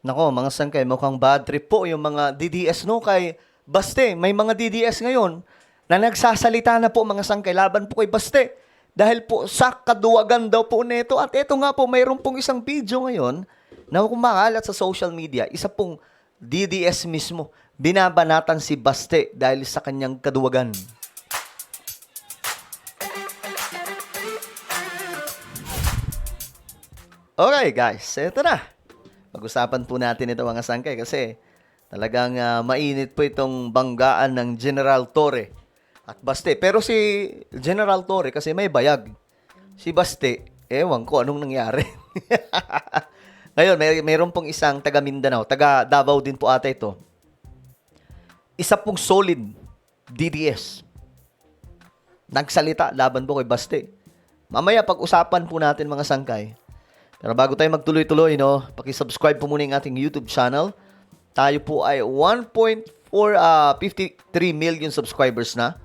Nako, mga sangkay, mukhang bad trip po yung mga DDS no kay Baste. May mga DDS ngayon na nagsasalita na po mga sangkay laban po kay Baste. Dahil po sa kaduwagan daw po nito. At ito nga po, mayroon pong isang video ngayon na kumakalat sa social media. Isa pong DDS mismo. Binabanatan si Baste dahil sa kanyang kaduwagan. Okay guys, eto na. Pag-usapan po natin ito mga sangkay kasi talagang mainit po itong banggaan ng General Torre at Baste. Pero si General Torre kasi may bayag. Si Baste, ewan ko anong nangyari. Ngayon, mayroon pong isang taga Mindanao, taga Davao din po ata ito. Isa pong solid DDS. Nagsalita laban po kay Baste. Mamaya pag-usapan po natin mga sangkay. Pero bago tayo magtuloy-tuloy, no, paki-subscribe po muna yung ating YouTube channel. Tayo po ay 1.53 million subscribers na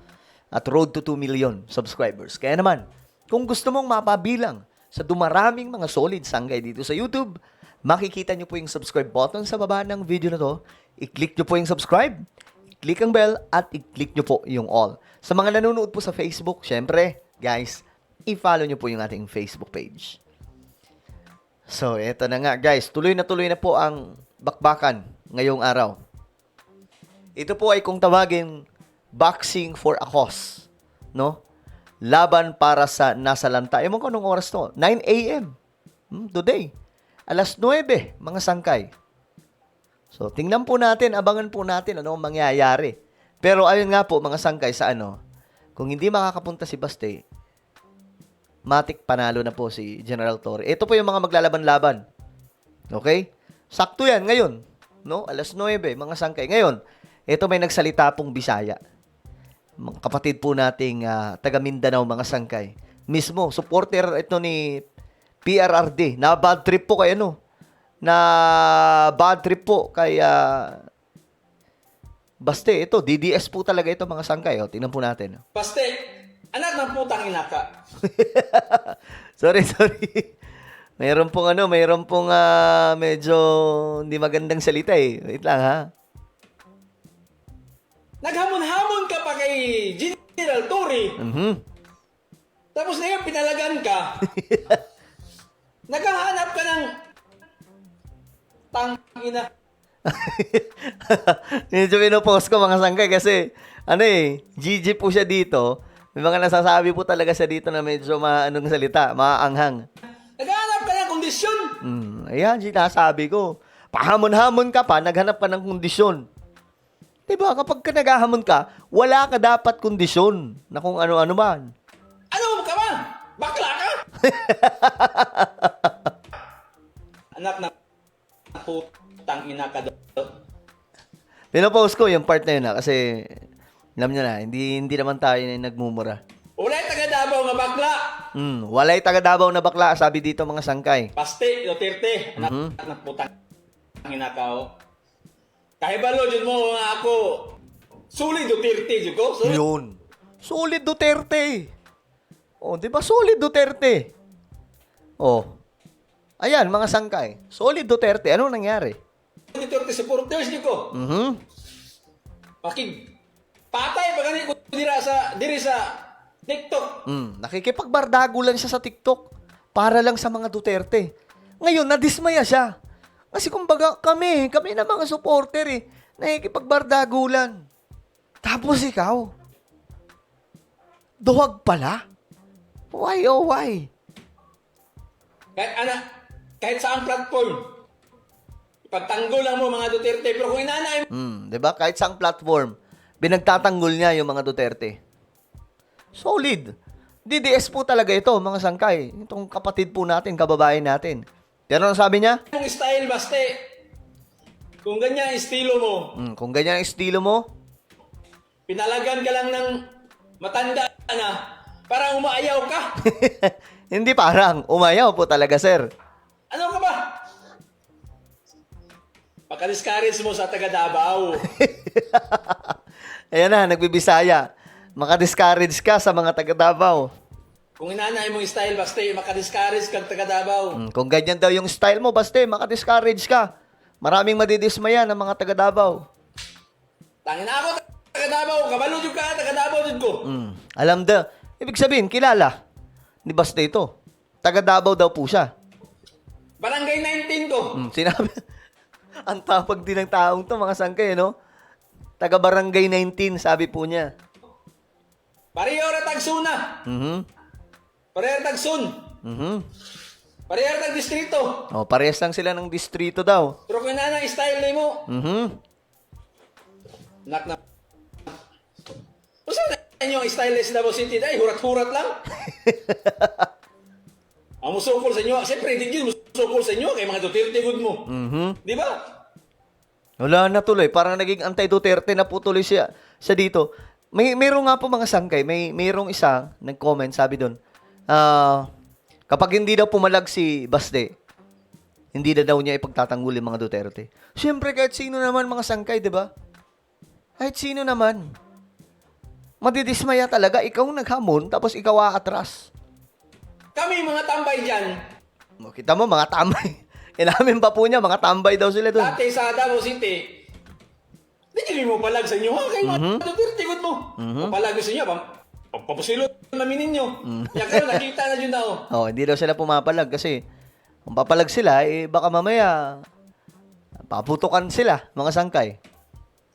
at road to 2 million subscribers. Kaya naman, kung gusto mong mapabilang sa dumaraming mga solid sanggay dito sa YouTube, makikita nyo po yung subscribe button sa baba ng video na to. I-click nyo po yung subscribe, i-click ang bell, at i-click nyo po yung all. Sa mga nanonood po sa Facebook, syempre, guys, i-follow nyo po yung ating Facebook page. So, eto na nga guys, tuloy na po ang bakbakan ngayong araw. Ito po ay kung tawagin boxing for a cause, no? Laban para sa nasa lanta. Ewan ko anong oras to? 9 a.m. Today. Alas 9, mga sangkay. So, tingnan po natin, abangan po natin ano ang mangyayari. Pero ayun nga po, mga sangkay, sa ano, kung hindi makakapunta si Baste, matik panalo na po si General Torre. Ito po yung mga maglalaban-laban. Okay? Sakto yan ngayon. No? Alas 9, mga sangkay. Ngayon, ito may nagsalita pong Bisaya. Mga kapatid po nating taga Mindanao, mga sangkay. Mismo, supporter ito ni PRRD. Na bad trip po kay ano? Na bad trip po kay Baste. Ito, DDS po talaga ito, mga sangkay. O, tingnan po natin. Baste, anak ng putang ina ka. sorry. Mayroon pong medyo hindi magandang salita eh. Wait lang ha. Naghamon-hamon ka pa kay General Torre. Tapos na yan, pinalagan ka. Naghahanap ka ng tangina. Medyo pinopost ko mga sangkay kasi GG po siya dito. May mga nasasabi po talaga siya dito na medyo anong salita, maaanghang. Naghahanap ka ng kondisyon. Ayan, sinasabi ko. Pahamon-hamon ka pa, naghanap ka ng kondisyon. Diba, kapag ka naghahamon ka, wala ka dapat kondisyon na kung ano-ano man. Ano ka ba? Bakla ka? Anak ng putang ina ka daw. Pinopost ko yung part na yun kasi alam nyo na, hindi naman tayo na nagmumura. Ulay taga Davao nga bakla. Walay taga Davao na bakla, sabi dito mga sangkay. Baste, Duterte. Anak ng putang ina ka o. Kahibalo dyan mo nga ako. Sulit Duterte dyan ko. Yun. Solid Duterte. Oh, di ba solid Duterte? Oh. Ayan, mga sangkay. Solid Duterte. Ano nangyari? Duterte supporters dyan ko. Pakig patay pa ganit ko diri sa TikTok. Nakikipagbardago lang siya sa TikTok para lang sa mga Duterte. Ngayon, nadismaya siya. Kasi kumbaga kami na mga supporter nakikipagbardagulan. Tapos ikaw, duwag pala. Why, oh why? Kahit saang platform, ipagtanggol lang mo mga Duterte. Pero kung inanay Diba? Kahit saang platform, binagtatanggol niya yung mga Duterte. Solid. DDS po talaga ito, mga sangkay. Itong kapatid po natin, kababayan natin. Pero ano sabi niya? mong style, Baste. Kung ganyan ang estilo mo, Kung ganyan ang estilo mo, pinalagan ka lang ng matanda na para umaayaw ka. hindi parang umayaw po talaga, sir. Ano ka ba? Pagka-discourage mo sa taga Davao. Ayan na, nagbibisaya. Maka-discourage ka sa mga taga Davao. Kung inanay mong style, Baste, maka-discourage kang taga Davao. Kung ganyan daw yung style mo, Baste, maka-discourage ka. Maraming madidismaya ng mga taga Davao. Tangin na ako, taga Davao. Kabalo jud ka, taga Davao jud ko. Alam daw. Ibig sabihin, kilala. Ni Baste ito. Taga Davao daw po siya. Barangay 19 ko. Sinabi. Ang tapag din ng taong to, mga sangkay, no? Taga Barangay 19, sabi po niya. Pareho ra tagsuna. Pareho ra tagsun. Pareho ra tag distrito. Oh, parehas lang sila ng distrito daw. Pero kung na style ni mo. Nak na. Usa na inyo ang stylist Davao City dai hurat-hurat lang. Ang musukol sa inyo, siyempre hindi yun musukol sa inyo kay mga Duterte good mo. Di ba? Wala na tuloy. Parang naging anti-Duterte na po tuloy siya dito. Mayroong nga po mga sangkay. Mayroong isa nag-comment, sabi doon, kapag hindi daw pumalag si Baste, hindi na daw niya ipagtatanggol yung mga Duterte. Siyempre, kahit sino naman mga sangkay, di ba? Kahit sino naman. Madidismaya talaga. Ikaw naghamon, tapos ikaw aatras. Kami mga tambay dyan, Kita mo, mga tambay. Inamin pa po niya, mga tambay daw sila doon. dati sa Davao City, hindi mo palag sa inyo, ha? Kay mga Duterte good mo. Papalag sa inyo, papasilot namin ninyo. Kaya kayo, nakita na dyan na, oh. Oh, hindi daw sila pumapalag kasi kung papalag sila, baka mamaya paputukan sila, mga sangkay.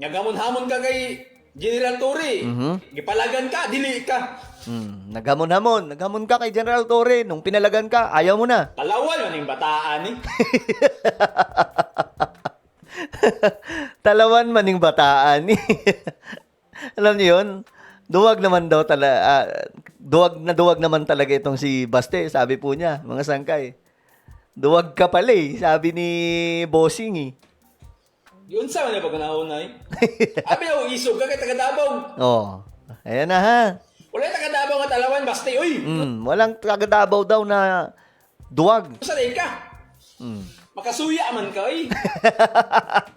Nagamon-hamon ka kay General Torre. Gipalagan ka, dili ka. Naghamon ka kay General Torre. Nung pinalagan ka, ayaw mo na. Talawan man yung bataan, eh. Talawan maning bataan. Alam niyo yun? Duwag naman daw duwag naman talaga itong si Baste, sabi po niya, mga sangkay. Duwag ka pala eh, sabi ni Bossing eh. Yun sa mga pagkanaunay. Abi ako, isog ka kay taga Davao. Oh, ayan na ha. Wala taga Davao nga talawan, Baste, uy. Walang tagadabaw daw na duwag. Sanay ka. Makasuya man ka, uy.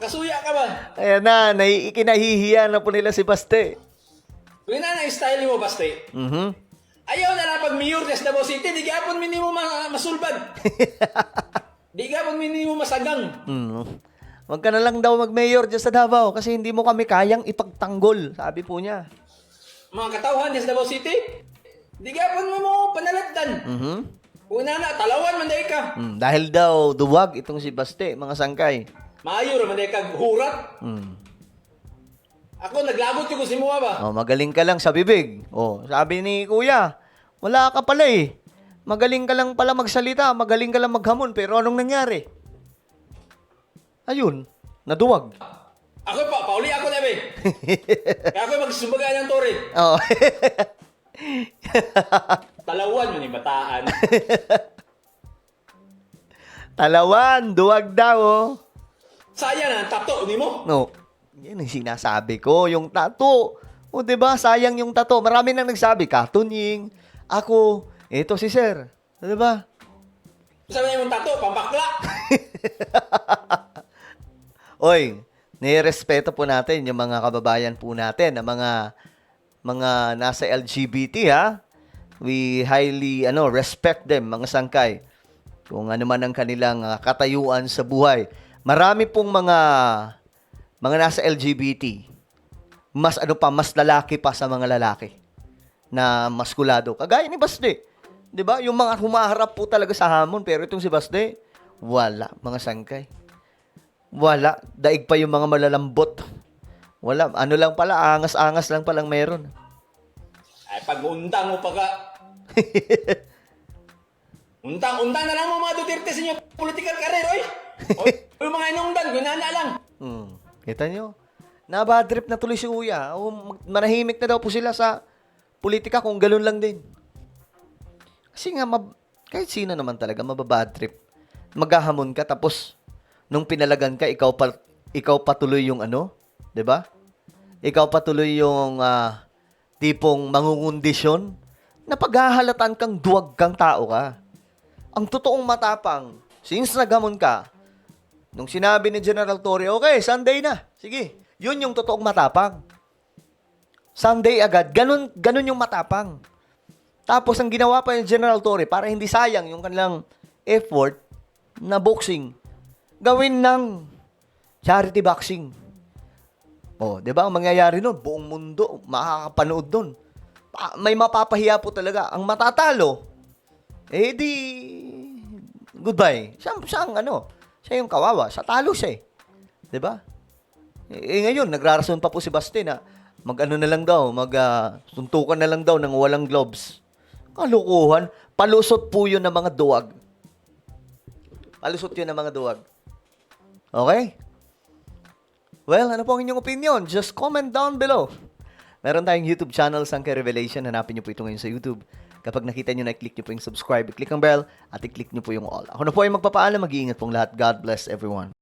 Makasuya ka ba? Ayan na, ikinahihiya na po nila si Baste. Kung na style mo, Baste. Ayaw na lang pag mayor sa Davao City, di gapon minimo masulbad. Di gapon minimo masagang. Huwag ka na lang daw mag-mayor dyan sa Davao kasi hindi mo kami kayang ipagtanggol, sabi po niya. Mga katawhan sa Davao City, di gapon mo panalagdan. Una na, talawan man day ka. Dahil daw duwag itong si Baste, mga sangkay. Mayor man day ka hurat. Ako, naglagot ko si Mua ba? Oh, magaling ka lang sa bibig. Oh, sabi ni Kuya, wala ka pala eh. Magaling ka lang pala magsalita, magaling ka lang maghamon, pero anong nangyari? Ayun, naduwag. Ako pa, pauli ako na be. Kaya ako magsubaga ng Torre. Oh. Talawan man yung bataan. Talawan, duwag daw oh. Sayang ang tato ni mo. No. Yan ang sinasabi ko, yung tato. O, diba? Sayang yung tato. Marami nang nagsabi, katunying, ako, ito si Sir. Diba? Sabi niya yung tato, pambakla. Oy, nirespeto po natin yung mga kababayan po natin, na mga nasa LGBT, ha? We highly, respect them, mga sangkay. Kung ano man ang kanilang katayuan sa buhay. Marami pong mga nasa LGBT, mas lalaki pa sa mga lalaki na maskulado. Kagaya ni Baste. 'Di ba? Yung mga humaharap po talaga sa hamon, pero itong si Baste, wala, mga sangkay. Wala, daig pa yung mga malalambot. Wala, ano lang pala, angas-angas lang palang meron. Ay, pag undang mo pa ka. Undang na lang mo mga Duterte sa inyo political career, oy. Oy, yung mga inungdan, ginana lang. Kita nyo? Nabadrip na tuloy si Kuya. Manahimik na daw po sila sa politika kung ganun lang din. Kasi nga, kahit sino naman talaga, mababadrip. Maghahamon ka, tapos, nung pinalagan ka, ikaw patuloy yung diba? Ikaw patuloy yung tipong mangungundisyon na paghahalatan kang duwag kang tao ka. Ang totoong matapang, since naghamon ka, nung sinabi ni General Torre, okay, Sunday na. Sige, yun yung totoong matapang. Sunday agad, ganun yung matapang. Tapos, ang ginawa pa ni General Torre, para hindi sayang yung kanilang effort na boxing, gawin ng Charity boxing. Oh, 'di ba? Ang mangyayari nun, buong mundo makakapanood nun. May mapapahiya po talaga. Ang matatalo, eh di goodbye. Siya yung kawawa. Sa talo siya eh. 'Di ba? Ngayon, nagrarason pa po si Basti na mag-ano na lang daw, suntukan na lang daw ng walang gloves. Kalukuhan. Palusot po yun ng mga duwag. Palusot yun ng mga duwag. Okay? Well, ano po ang inyong opinion? Just comment down below. Meron tayong YouTube channel, Sangkay Revelation. Hanapin niyo po ito ngayon sa YouTube. Kapag nakita niyo na, i-click niyo po yung subscribe, i-click ang bell, at i-click niyo po yung all. Ako na po ay magpapaalam. Mag-iingat pong lahat. God bless everyone.